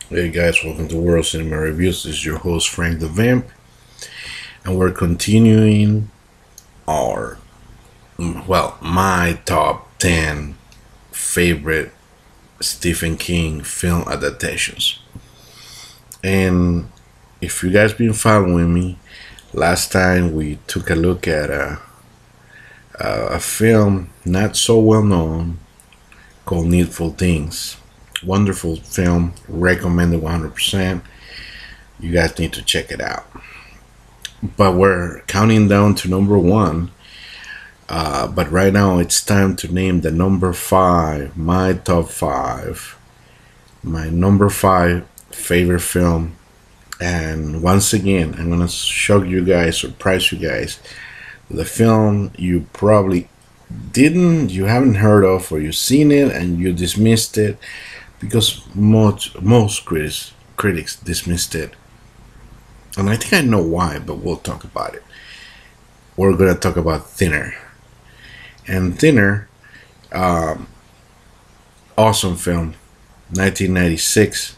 Hey guys, welcome to World Cinema Reviews. This is your host Frank the Vamp, and we're continuing our, my top 10 favorite Stephen King film adaptations. And if you guys been following me, last time we took a look at a film not so well known called Needful Things. Wonderful film, recommended 100%. You guys need to check it out. But we're counting down to number one. But right now it's time to name the number five, my top five, my number five favorite film. And once again, I'm gonna shock you guys, surprise you guys. The film you probably you haven't heard of, or you've seen it and you dismissed it because most critics dismissed it, and I think I know why, but we'll talk about it. We're gonna talk about Thinner. And Thinner, um, awesome film, 1996,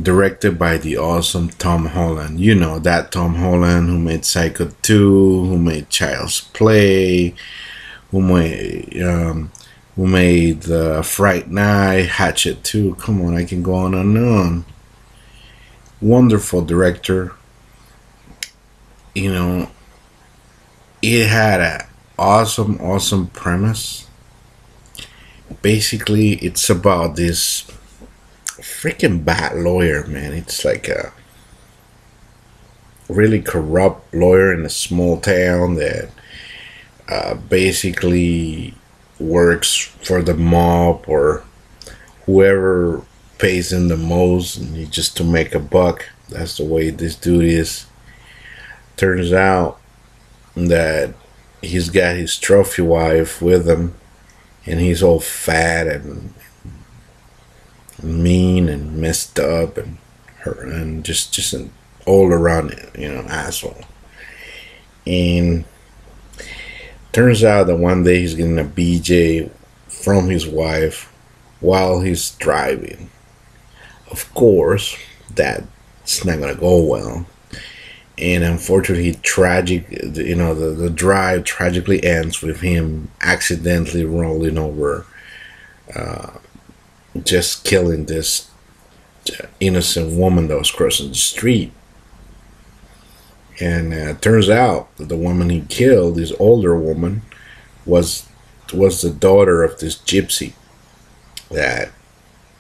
directed by the awesome Tom Holland. You know that Tom Holland who made Psycho 2, who made Child's Play, who made Fright Night, Hatchet 2. Come on, I can go on and on. Wonderful director. You know, it had a awesome premise. Basically, it's about this freaking bad lawyer, man. It's like a really corrupt lawyer in a small town that basically works for the mob or whoever pays him the most, and just to make a buck. That's the way this dude is. Turns out that he's got his trophy wife with him, and he's all fat and mean and messed up and her and just an all around asshole. And turns out that one day he's getting a BJ from his wife while he's driving. Of course, that's not gonna go well. And unfortunately, the drive tragically ends with him accidentally rolling over, just killing this innocent woman that was crossing the street. And turns out that the woman he killed, this older woman, was the daughter of this gypsy that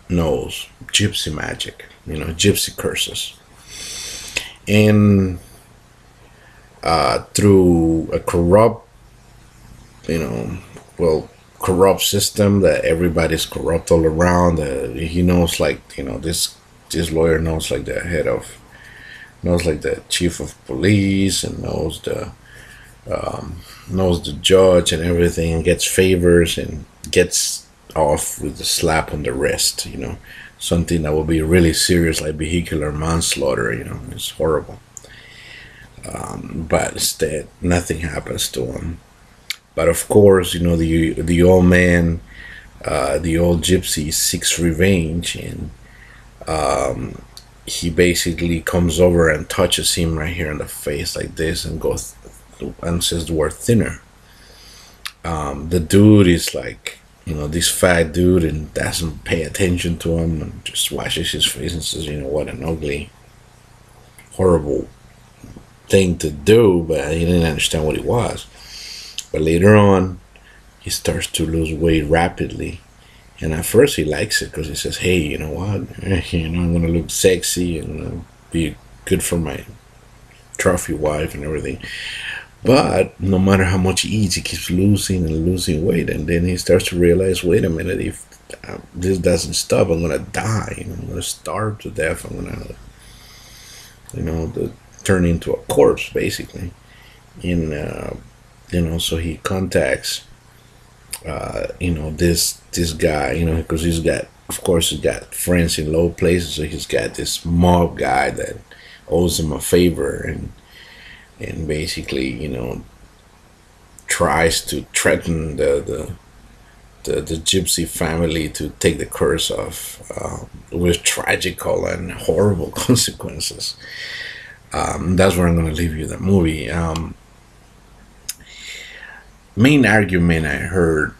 knows gypsy magic, gypsy curses. And through a corrupt system that everybody's corrupt all around. He knows, this lawyer knows, knows like the chief of police, and knows the judge and everything, and gets favors and gets off with a slap on the wrist. Something that will be really serious, like vehicular manslaughter. It's horrible. But instead, nothing happens to him. But of course, the old man, the old gypsy seeks revenge, and he basically comes over and touches him right here in the face like this, and goes and says the word thinner. The dude is like, this fat dude, and doesn't pay attention to him, and just washes his face and says, what an ugly, horrible thing to do, but he didn't understand what it was. But later on, he starts to lose weight rapidly, and at first he likes it because he says, "Hey, you know what? I'm gonna look sexy and be good for my trophy wife and everything." But no matter how much he eats, he keeps losing and losing weight, and then he starts to realize, "Wait a minute! If this doesn't stop, I'm gonna die. I'm gonna starve to death. I'm gonna, turn into a corpse, basically." And so he contacts, this guy, because he's got friends in low places, so he's got this mob guy that owes him a favor, and basically, tries to threaten the the gypsy family to take the curse off, with tragical and horrible consequences. That's where I'm going to leave you the movie. Main argument I heard.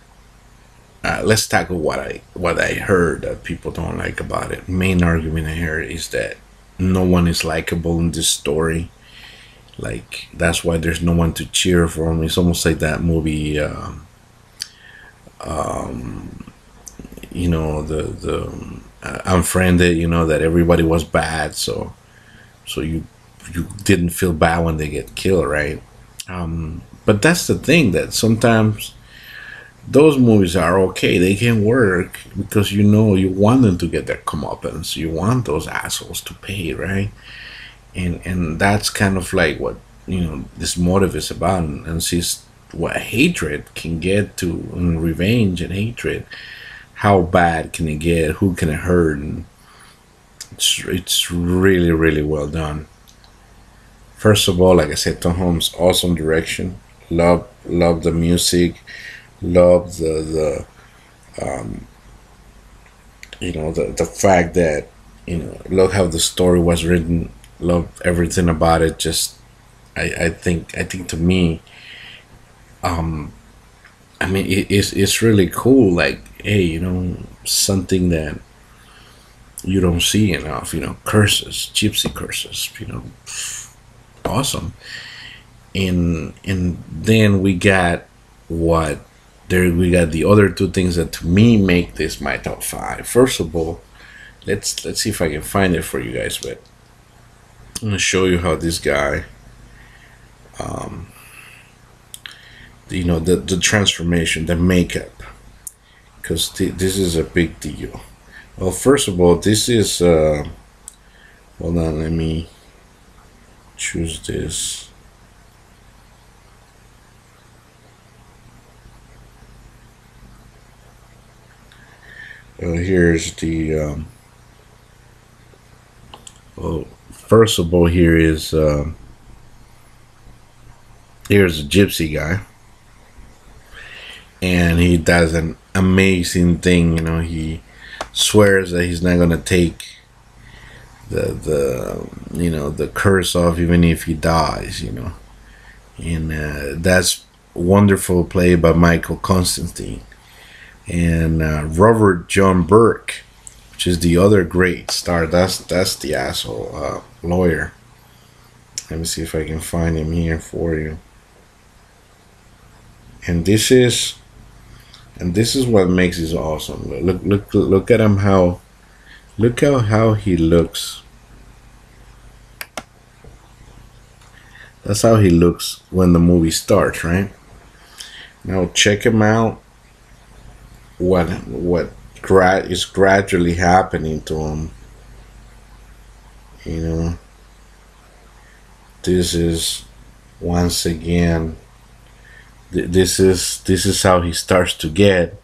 Let's tackle what I heard that people don't like about it. Main argument I heard is that no one is likable in this story. Like, that's why there's no one to cheer for him. It's almost like that movie. The Unfriended. That everybody was bad, so you didn't feel bad when they get killed, right? But that's the thing, that sometimes those movies are okay. They can work because you want them to get their comeuppance. You want those assholes to pay, right? And that's kind of like what this motive is about, and sees what hatred can get to, and revenge and hatred. How bad can it get? Who can it hurt? And it's really, really well done. First of all, like I said, Tom Holmes, awesome direction. Love the music. Love the fact that love how the story was written. Love everything about it. Just I think to me, it's really cool. Like, hey, something that you don't see enough. Curses, gypsy curses. Awesome. And then we got what there. We got the other two things that to me make this my top five. First of all, let's see if I can find it for you guys. But I'm gonna show you how this guy, the transformation, the makeup, because this is a big deal. Well, first of all, this is hold on, let me choose this. Here's the well, first of all, here's a gypsy guy, and he does an amazing thing. He swears that he's not gonna take the curse off, even if he dies. And that's wonderful play by Michael Constantine. And Robert John Burke, which is the other great star. That's the asshole lawyer. Let me see if I can find him here for you. And this is what makes this awesome. Look at him. Look how he looks. That's how he looks when the movie starts, right? Now check him out. What is gradually happening to him. This is once again. This is how he starts to get.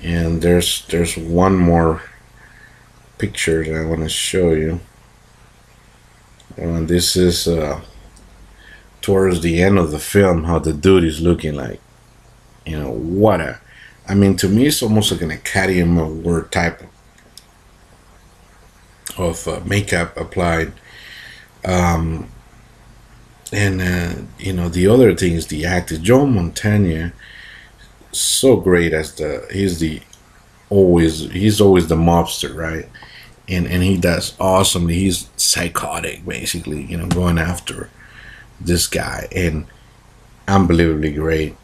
And there's one more picture that I want to show you. And this is towards the end of the film, how the dude is looking like. What a. To me, it's almost like an Academy Award type of makeup applied. And the other thing is the actor. Joe Montana, so great as he's always the mobster, right? And he does awesomely. He's psychotic, basically, going after this guy, and unbelievably great.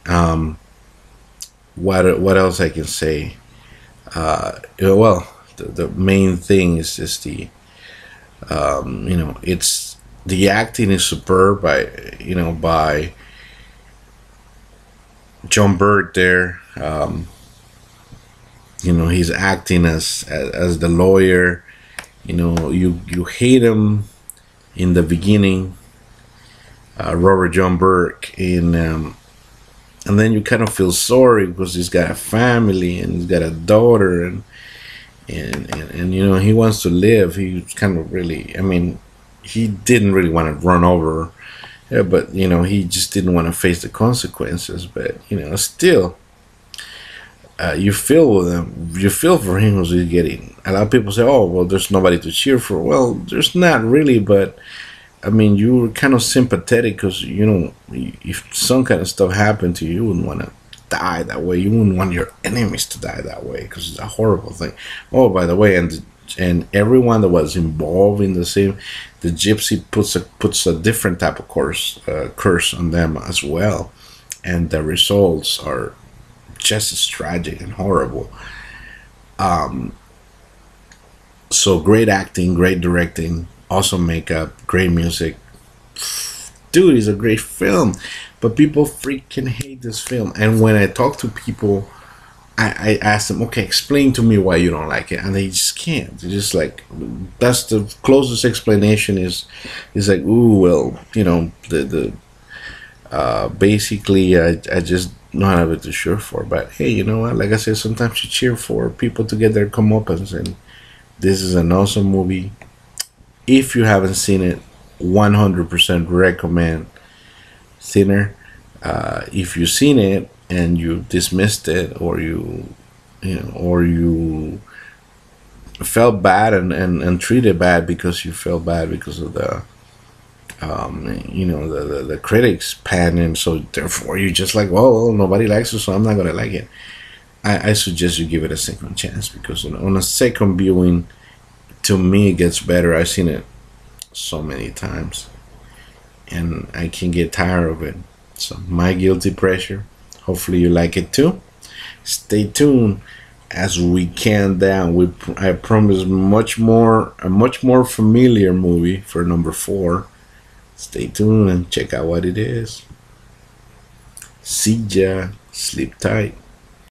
What else I can say? Well, the main thing is just it's the acting is superb by John Burke there. He's acting as the lawyer. You hate him in the beginning, Robert John Burke, and then you kind of feel sorry because he's got a family and he's got a daughter, and he wants to live. He's kind of really, he didn't really want to run over her, but he just didn't want to face the consequences. But still, you feel with him. You feel for him who's getting. A lot of people say, "Oh, well, there's nobody to cheer for." Well, there's not really, but I mean, you were kind of sympathetic because you know if some kind of stuff happened to you, you wouldn't want to die that way. You wouldn't want your enemies to die that way because it's a horrible thing. Oh, by the way, and everyone that was involved in the same, the gypsy puts a different type of curse on them as well, and the results are just as tragic and horrible. Um, so great acting, great directing, awesome makeup, great music. Dude, it's a great film, but people freaking hate this film. And when I talk to people, I ask them, okay, explain to me why you don't like it, and they just can't. They're just like, that's the closest explanation is like, ooh, well, you know, the basically, I just not have it to cheer for. But hey, you know what? Like I said, sometimes you cheer for people to get their comeuppance, and this is an awesome movie. If you haven't seen it, 100% recommend Thinner. If you've seen it and you dismissed it, or or you felt bad and treated bad because you felt bad because of the the critics panned him, so therefore you're just like, well, nobody likes it, so I'm not gonna like it. I suggest you give it a second chance, because on a second viewing, to me, it gets better. I've seen it so many times, and I can get tired of it. So my guilty pleasure. Hopefully you like it too. Stay tuned as we count down. I promise a much more familiar movie for number 4. Stay tuned and check out what it is. See ya. Sleep tight.